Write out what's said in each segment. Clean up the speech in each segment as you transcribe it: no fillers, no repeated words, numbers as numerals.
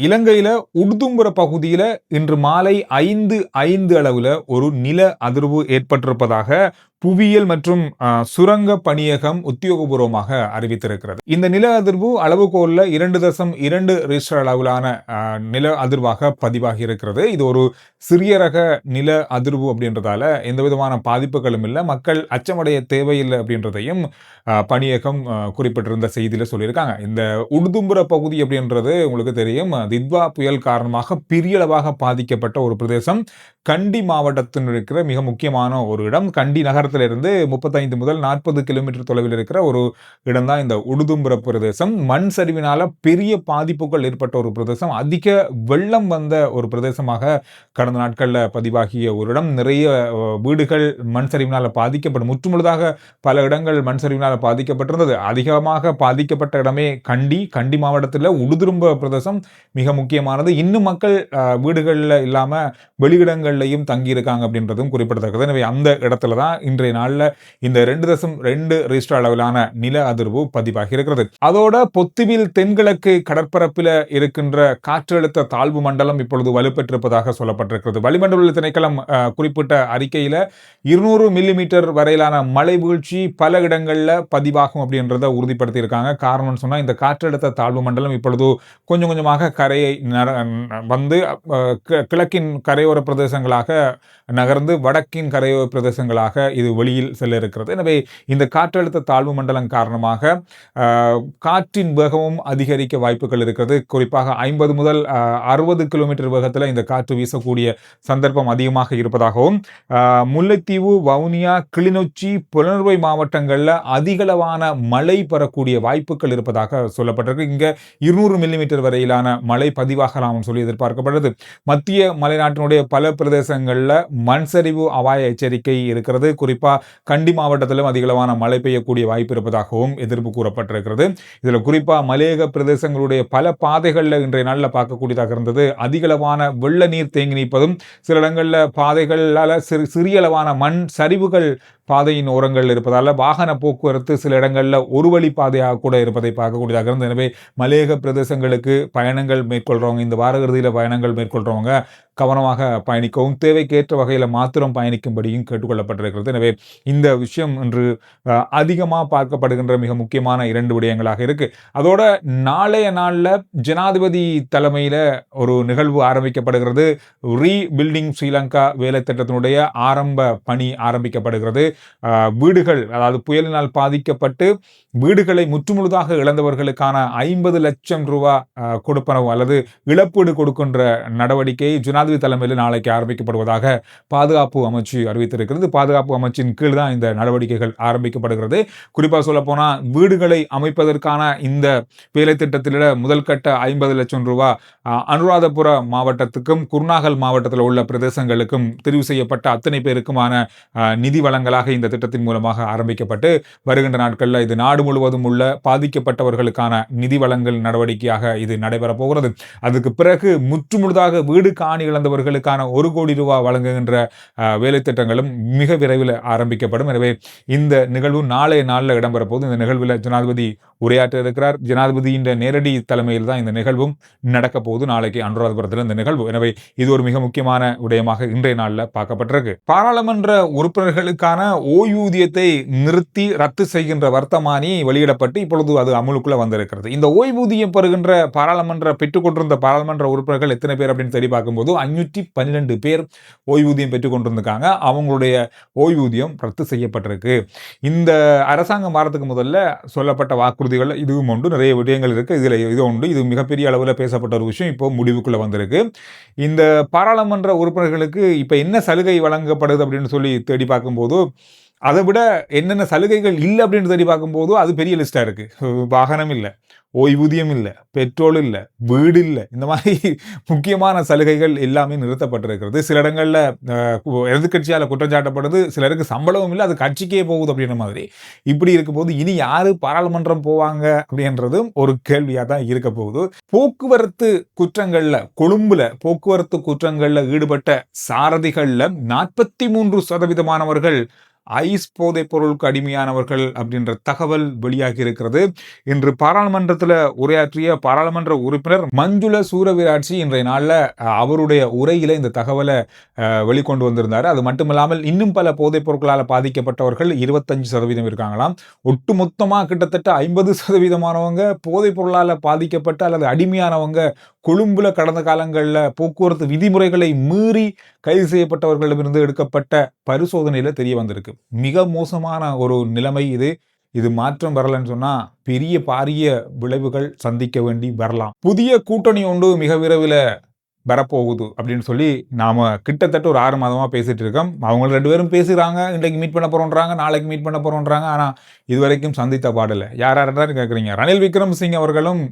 இலங்கையில உடுதும்புற பகுதியில இன்று மாலை 5:05 அளவுல ஒரு நில அதிர்வு ஏற்பட்டிருப்பதாக புவியியல் மற்றும் சுரங்க பணியகம் உத்தியோகபூர்வமாக அறிவித்திருக்கிறது. இந்த நில அதிர்வு அளவுகோல்ல 2.2 ரிக்டர் அளவிலான நில அதிர்வாக பதிவாகி இருக்கிறது. இது ஒரு சிறிய ரக நில அதிர்வு அப்படின்றதால எந்த விதமான பாதிப்புகளும் இல்லை, மக்கள் அச்சமடைய தேவையில்லை அப்படின்றதையும் பணியகம் குறிப்பிட்டிருந்த செய்தியில சொல்லியிருக்காங்க. இந்த உடுதும்புற பகுதி அப்படின்றது உங்களுக்கு தெரியும், தித்வா புயல் காரணமாக பெரிய அளவாக பாதிக்கப்பட்ட ஒரு பிரதேசம். கண்டி மாவட்டத்தில் இருக்கிற மிக முக்கியமான ஒரு இடம். கண்டி நகரத்திலிருந்து 35 முதல் 40 கிலோமீட்டர் தொலைவில் இருக்கிற ஒரு இடம் தான் இந்த உடுதும்புற பிரதேசம். மண் சரிவினால பெரிய பாதிப்புகள் ஏற்பட்ட ஒரு பிரதேசம், அதிக வெள்ளம் வந்த ஒரு பிரதேசமாக கடந்த நாட்கள்ல பதிவாகிய ஒரு இடம். நிறைய வீடுகள் மண் சரிவினால பாதிக்கப்படும், முற்றுமுழுதாக பல இடங்கள் மண் சரிவினால பாதிக்கப்பட்டிருந்தது. அதிகமாக பாதிக்கப்பட்ட இடமே கண்டி மாவட்டத்தில் உடுதும்புற பிரதேசம் மிக முக்கியமானது. இன்னும் மக்கள் வீடுகள்ல இல்லாம வெளியிடங்கள்லையும் தங்கி இருக்காங்க அப்படின்றதும் குறிப்பிடத்தக்கது. எனவே அந்த இடத்துல தான் இன்றைய நாள்ல இந்த 2.2 ரிக்டர் அளவிலான நில அதிர்வு பதிவாகி இருக்கிறது. அதோட பொத்துவில் தென்கிழக்கு கடற்பரப்பில் இருக்கின்ற காற்றழுத்த தாழ்வு மண்டலம் இப்பொழுது வலுப்பெற்றிருப்பதாக சொல்லப்பட்டிருக்கிறது. வளிமண்டல திணைக்களம் குறிப்பிட்ட அறிக்கையில 200 மில்லிமீட்டர் வரையிலான மழை வீழ்ச்சி பல இடங்கள்ல பதிவாகும் அப்படின்றத உறுதிப்படுத்தி இருக்காங்க. காரணம் சொன்னா இந்த காற்றழுத்த தாழ்வு மண்டலம் இப்பொழுது கொஞ்சம் கொஞ்சமாக கரையை வந்து கிழக்கின் கரையோர பிரதேசங்களாக நகர்ந்து வடக்கின் கரையோர பிரதேசங்களாக இது வெளியில் செல்ல இருக்கிறது. எனவே இந்த காற்றழுத்த தாழ்வு மண்டலம் காரணமாக காற்றின் வேகமும் அதிகரிக்க வாய்ப்புகள் இருக்கிறது. குறிப்பாக 50 முதல் 60 கிலோமீட்டர் வேகத்தில் இந்த காற்று வீசக்கூடிய சந்தர்ப்பம் அதிகமாக இருப்பதாகவும், முல்லைத்தீவு, வவுனியா, கிளிநொச்சி, புலனறுவை மாவட்டங்களில் அதிகளவான மழை பெறக்கூடிய வாய்ப்புகள் இருப்பதாக சொல்லப்பட்டிருக்கு. இங்க 200 மில்லிமீட்டர் வரையிலான மழை பதிவாகலாம் சொல்லி எதிர்பார்க்கப்படுகிறது. மத்திய மலைநாட்டினுடைய பல பிரதேசங்களில் மண் சரிவு அபாய எச்சரிக்கை இருக்கிறது. குறிப்பா கண்டி மாவட்டத்திலும் அதிகளவான மழை பெய்யக்கூடிய வாய்ப்பு இருப்பதாகவும் எதிர்ப்பு கூறப்பட்டிருக்கிறது. இதுல குறிப்பா மலையக பிரதேசங்களுடைய பல பாதைகளில் இன்றைய நாளில் பார்க்கக்கூடியதாக இருந்தது. அதிகளவான வெள்ள நீர் தேங்கி நிற்பதும், சில இடங்களில் பாதைகளால் சிறிய அளவான மண் சரிவுகள் பாதையின் ஓரங்கள் இருப்பதால் வாகன போக்குவரத்து சில இடங்களில் ஒரு வழி பாதையாக கூட இருப்பதை பார்க்கக்கூடியதாக இருந்தது. எனவே மலையக பிரதேசங்களுக்கு பயணங்கள் மேற்கொள்றவங்க, இந்த வார இறுதியில் பயணங்கள் மேற்கொள்றவங்க கவனமாக பயணிக்கவும், தேவைக்கேற்ற வகையில் மாத்திரம் பயணிக்கும்படியும் கேட்டுக்கொள்ளப்பட்டிருக்கிறது. எனவே இந்த விஷயம் இன்று அதிகமாக பார்க்கப்படுகின்ற மிக முக்கியமான 2 விடயங்களாக இருக்கு. அதோட நாளைய நாளில் ஜனாதிபதி தலைமையில் ஒரு நிகழ்வு ஆரம்பிக்கப்படுகிறது. ரீபில்டிங் ஸ்ரீலங்கா வேலை திட்டத்தினுடைய ஆரம்ப பணி ஆரம்பிக்கப்படுகிறது. வீடுகள், அதாவது புயலினால் பாதிக்கப்பட்டு வீடுகளை முற்றுமுழுதாக இழந்தவர்களுக்கான 50 லட்சம் ரூபாய் கொடுப்பனவு அல்லது இழப்பீடு கொடுக்கின்ற நடவடிக்கை ஜனாதிபதி தலைமையில் நாளைக்கு ஆரம்பிக்கப்படுவதாக பாதுகாப்பு அமைச்சு அறிவித்திருக்கிறது. பாதுகாப்பு அமைச்சின் கீழ் தான் இந்த நடவடிக்கைகள் ஆரம்பிக்கப்படுகிறது. குறிப்பாக சொல்ல போனால் வீடுகளை அமைப்பதற்கான இந்த வேலை திட்டத்தில் முதல் கட்ட 50 லட்சம் ரூபாய் அனுராதபுர மாவட்டத்துக்கும் குருநாகல் மாவட்டத்தில் உள்ள பிரதேசங்களுக்கும் தெரிவு செய்யப்பட்ட அத்தனை பேருக்குமான நிதி வளங்களாக இந்த திட்டத்தின் மூலமாக ஆரம்பிக்கப்பட்டு வருகின்ற நாட்களில் இது நாடு முழுவதும் உள்ள பாதிக்கப்பட்டவர்களுக்கான நிதி வழங்கல் நடவடிக்கையாக இது நடைபெறப் போகிறது. அதுக்கு பிறகு முற்றுமுழுதாக வீடு காணி இழந்தவர்களுக்கான 1 கோடி ரூபாய் வழங்குகின்ற வேலை திட்டங்களும் மிக விரைவில் ஆரம்பிக்கப்படும். எனவே இந்த நிகழ்வு நாளைய நாளில் இடம்பெற போது இந்த நிகழ்வில் ஜனாதிபதி உரையாற்ற இருக்கிறார். ஜனாதிபதியின் நேரடி தலைமையில் தான் இந்த நிகழ்வும் நடக்க போகுது. நாளைக்கு அனுராதபுரத்தில் இந்த நிகழ்வு. எனவே இது ஒரு மிக முக்கியமான விடயமாக இன்றைய நாளில் பார்க்கப்பட்டிருக்கு. பாராளுமன்ற உறுப்பினர்களுக்கான ஓய்வூதியத்தை நிறுத்தி ரத்து செய்கின்ற வர்த்தமானி வெளியிடப்பட்டு இப்பொழுது அது அமலுக்குள்ள வந்திருக்கிறது. இந்த ஓய்வூதியம் பெறுகின்ற பெற்றுக்கொண்டிருந்த பாராளுமன்ற உறுப்பினர்கள் எத்தனை பேர் அப்படின்னு தேடி பார்க்கும்போது 512 பேர் ஓய்வூதியம் பெற்றுக் கொண்டிருக்காங்க. அவங்களுடைய ஓய்வூதியம் ரத்து செய்யப்பட்டிருக்கு. இந்த அரசாங்கம் வாரத்துக்கு முதல்ல சொல்லப்பட்ட வாக்குறுதிகள் இதுவும் உண்டு, நிறைய விடயங்கள் இருக்கு. இதுல இது உண்டு, இது மிகப்பெரிய அளவில் பேசப்பட்ட ஒரு விஷயம் இப்போ முடிவுக்குள்ள வந்திருக்கு. இந்த பாராளுமன்ற உறுப்பினர்களுக்கு இப்ப என்ன சலுகை வழங்கப்படுது அப்படின்னு சொல்லி தேடி பார்க்கும்போது, அதை விட என்னென்ன சலுகைகள் இல்லை அப்படின்னு தேடி பார்க்கும்போது அது பெரிய லிஸ்டா இருக்கு. வாகனம் இல்லை, ஓய்வூதியம் இல்லை, பெட்ரோல் இல்லை, வீடு இல்லை, இந்த மாதிரி முக்கியமான சலுகைகள் எல்லாமே நிறுத்தப்பட்டிருக்கிறது. சில இடங்களில் எதிர்கட்சியால் குற்றம் சாட்டப்படுது, சிலருக்கு சம்பளமும் இல்லை, அது கட்சிக்கே போகுது அப்படின்ற மாதிரி. இப்படி இருக்கும்போது இனி யாரு பாராளுமன்றம் போவாங்க அப்படின்றதும் ஒரு கேள்வியாக தான் இருக்க போகுது. போக்குவரத்து குற்றங்கள்ல, கொழும்புல போக்குவரத்து குற்றங்கள்ல ஈடுபட்ட சாரதிகள்ல 43% ஐஸ் போதைப் பொருளுக்கு அடிமையானவர்கள் அப்படின்ற தகவல் வெளியாகி இருக்கிறது. இன்று பாராளுமன்றத்தில் உரையாற்றிய பாராளுமன்ற உறுப்பினர் மஞ்சுள சூரவிராட்சி இன்றைய நாளில் அவருடைய உரையில இந்த தகவலை வெளிக்கொண்டு வந்திருந்தார். அது மட்டுமில்லாமல் இன்னும் பல போதைப் பொருட்களால் பாதிக்கப்பட்டவர்கள் 25% இருக்காங்களாம். ஒட்டுமொத்தமாக கிட்டத்தட்ட 50%மானவங்க போதைப் பொருளால் பாதிக்கப்பட்ட அல்லது அடிமையானவங்க கொழும்புல கடந்த காலங்களில் போக்குவரத்து விதிமுறைகளை மீறி கைது செய்யப்பட்டவர்களிடமிருந்து எடுக்கப்பட்ட பரிசோதனையில தெரிய வந்திருக்கு. மிக மோசமான ஒரு நிலைமை இது. இது மாற்றம் வரலன்னு சொன்னா பெரிய பாரிய விளைவுகள் சந்திக்க வேண்டி வரலாம். புதிய கூட்டணி ஒன்று மிக விரைவில் வரப்போகுது அப்படின்னு சொல்லி நாம கிட்டத்தட்ட ஒரு 6 மாதமா பேசிட்டு இருக்கோம். அவங்க 2 பேரும் பேசுறாங்க, இன்றைக்கு மீட் பண்ண போறோன்றாங்க, நாளைக்கு மீட் பண்ண போறோன்றாங்க. ஆனா இதுவரைக்கும் சந்தித்த பாடல. யார் யாருன்னு கேட்குறீங்க. ரணில் விக்ரமசிங்க அவர்களும்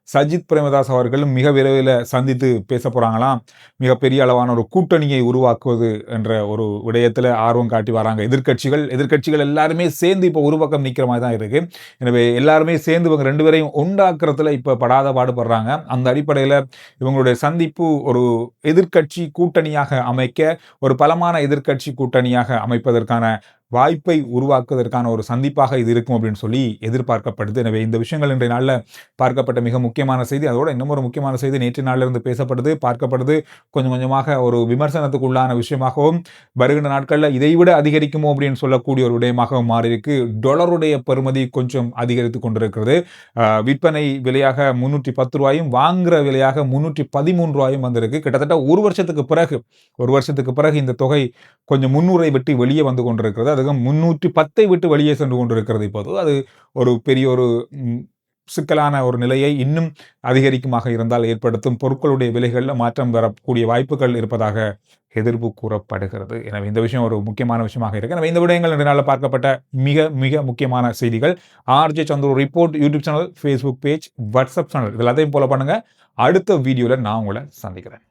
சஜித் பிரேமதாஸ் அவர்களும் மிக விரைவில் சந்தித்து பேச போறாங்களாம். மிகப்பெரிய அளவான ஒரு கூட்டணியை உருவாக்குவது என்ற ஒரு விடயத்தில் ஆர்வம் காட்டி வராங்க எதிர்க்கட்சிகள் எல்லாருமே சேர்ந்து இப்போ ஒரு பக்கம் நிற்கிற மாதிரி தான் இருக்கு. எனவே எல்லாருமே சேர்ந்து இவங்க 2 பேரையும் உண்டாக்குறதுல இப்போ படாத பாடுபடுறாங்க. அந்த அடிப்படையில் இவங்களுடைய சந்திப்பு ஒரு எதிர்க்கட்சி கூட்டணியாக அமைக்க, ஒரு பலமான எதிர்க்கட்சி கூட்டணியாக அமைப்பதற்கான வாய்ப்பை உருவாக்குவதற்கான ஒரு சந்திப்பாக இது இருக்கும் அப்படின்னு சொல்லி எதிர்பார்க்கப்படுது. எனவே இந்த விஷயங்கள் இன்றைய நாளில் பார்க்கப்பட்ட மிக முக்கியமான செய்தி. அதோட இன்னும் ஒரு முக்கியமான செய்தி நேற்று நாளிலிருந்து பேசப்படுது, பார்க்கப்படுது. கொஞ்சம் கொஞ்சமாக ஒரு விமர்சனத்துக்குள்ளான விஷயமாகவும் வருகின்ற நாட்களில் இதைவிட அதிகரிக்குமோ அப்படின்னு சொல்லக்கூடிய ஒரு விடயமாகவும் மாறியிருக்கு. டாலருடைய பெறுமதி கொஞ்சம் அதிகரித்து கொண்டிருக்கிறது. விற்பனை விலையாக 310 ரூபாயும் வாங்குற விலையாக 313 ரூபாயும் வந்திருக்கு. கிட்டத்தட்ட ஒரு வருஷத்துக்கு பிறகு இந்த தொகை கொஞ்சம் 300 விட்டு வெளியே வந்து கொண்டிருக்கிறது. அதுக்கு 310 விட்டு வெளியே சென்று கொண்டிருக்கிறது. இப்போது அது ஒரு பெரிய ஒரு சிக்கலான ஒரு நிலையை இன்னும் அதிகரிக்குமாக இருந்தால் ஏற்படுத்தும். பொருட்களுடைய விலைகளில் மாற்றம் வரக்கூடிய வாய்ப்புகள் இருப்பதாக எதிர்ப்பு கூறப்படுகிறது. எனவே இந்த விஷயம் ஒரு முக்கியமான விஷயமாக இருக்கு. எனவே இந்த விடயங்கள் 2 நாளில் பார்க்கப்பட்ட மிக மிக முக்கியமான செய்திகள். RJ Chandru report YouTube channel, Facebook page, WhatsApp channel இது எல்லாத்தையும் ஃபாலோ பண்ணுங்க. அடுத்த வீடியோவில் நான் உங்களை சந்திக்கிறேன்.